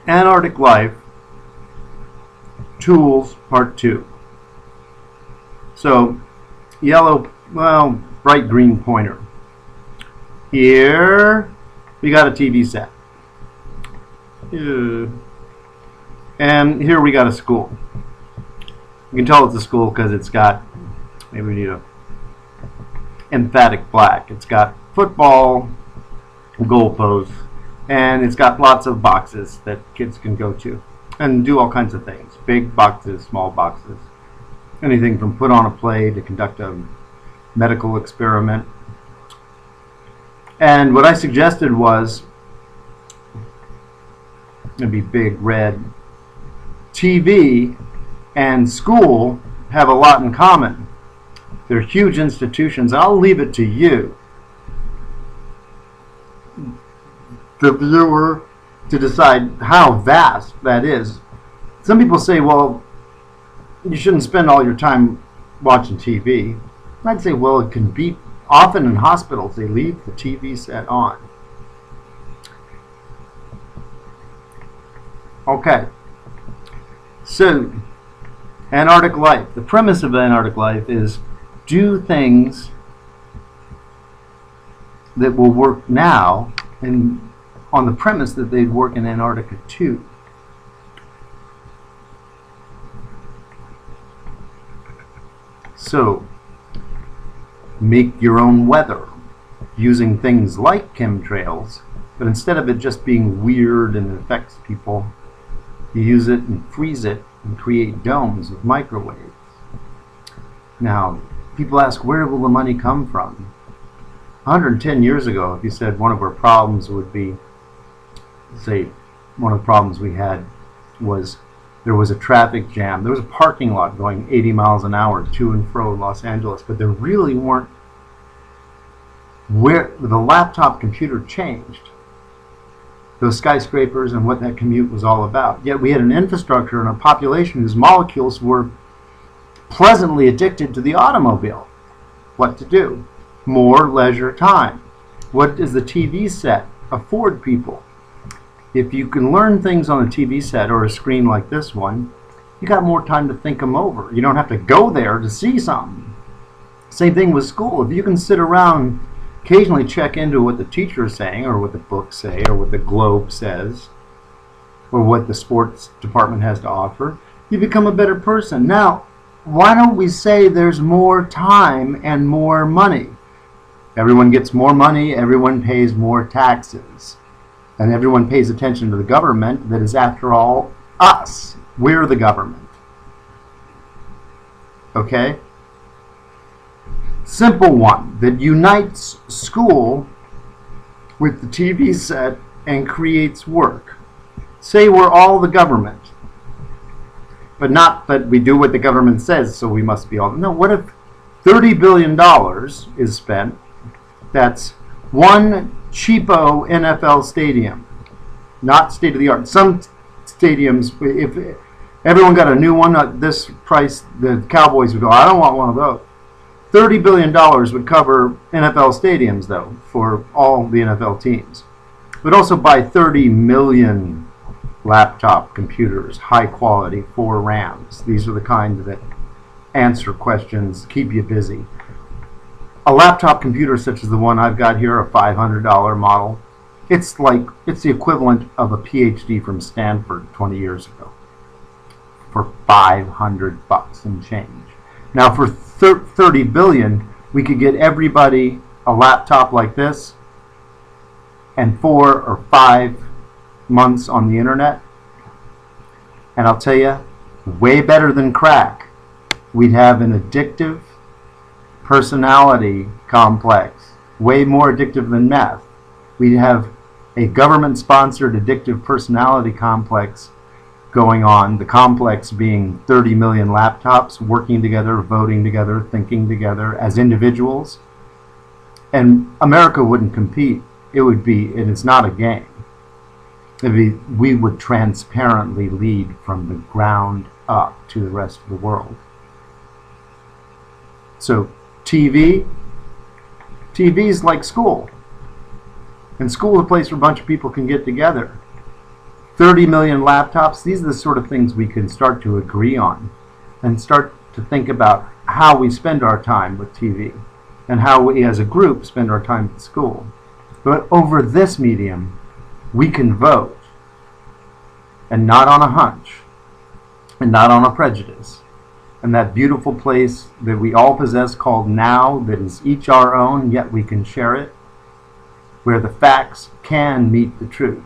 Antarctic Life Tools Part 2. So, yellow, well, bright green pointer. Here, we got a TV set. And here we got a school. You can tell it's a school because it's got, maybe we need a emphatic black. It's got football, goalposts, and it's got lots of boxes that kids can go to and do all kinds of things. Big boxes, small boxes. Anything from put on a play to conduct a medical experiment. And what I suggested was, maybe big red, TV and school have a lot in common. They're huge institutions. I'll leave it to you, the viewer, to decide how vast that is. Some people say, well, you shouldn't spend all your time watching TV. I'd say, well, it can be, often in hospitals, they leave the TV set on. Okay. So, Antarctic Life. The premise of Antarctic Life is do things that will work now, and on the premise that they'd work in Antarctica too. So, make your own weather using things like chemtrails, but instead of it just being weird and it affects people, you use it and freeze it and create domes with microwaves. Now, people ask, where will the money come from? 110 years ago, if you said one of our problems would be, say, one of the problems we had was there was a traffic jam. There was a parking lot going 80 miles an hour to and fro in Los Angeles, but there really weren't, where the laptop computer changed those skyscrapers and what that commute was all about. Yet we had an infrastructure and a population whose molecules were pleasantly addicted to the automobile. What to do? More leisure time. What does the TV set afford people? If you can learn things on a TV set or a screen like this one, you got more time to think them over. You don't have to go there to see something. Same thing with school. If you can sit around, occasionally check into what the teacher is saying, or what the books say, or what the Globe says, or what the sports department has to offer, you become a better person. Now, why don't we say there's more time and more money? Everyone gets more money, everyone pays more taxes, and everyone pays attention to the government that is, after all, us. We're the government. Okay? Simple one that unites school with the TV set and creates work. Say we're all the government, but not that we do what the government says, so we must be all. No, what if $30 billion is spent? That's one cheapo NFL stadium, not state of the art. Some stadiums, if everyone got a new one at this price, the Cowboys would go, I don't want one of those. $30 billion would cover NFL stadiums, though, for all the NFL teams. It would also buy 30 million laptop computers, high quality, 4 RAMs. These are the kind that answer questions, keep you busy. A laptop computer such as the one I've got here, a $500 model, it's the equivalent of a PhD from Stanford 20 years ago for $500 and change. Now for 30 billion, we could get everybody a laptop like this and 4 or 5 months on the internet. And I'll tell you, way better than crack. We'd have an addictive personality complex, way more addictive than meth. We'd have a government-sponsored addictive personality complex going on, the complex being 30 million laptops working together, voting together, thinking together as individuals. And America wouldn't compete. It would be, and it's not a game. We would transparently lead from the ground up to the rest of the world. So TV is like school. And school is a place where a bunch of people can get together. 30 million laptops. These are the sort of things we can start to agree on and start to think about how we spend our time with TV and how we as a group spend our time at school. But over this medium, we can vote, and not on a hunch, and not on a prejudice. And that beautiful place that we all possess called now, that is each our own, yet we can share it, where the facts can meet the truth.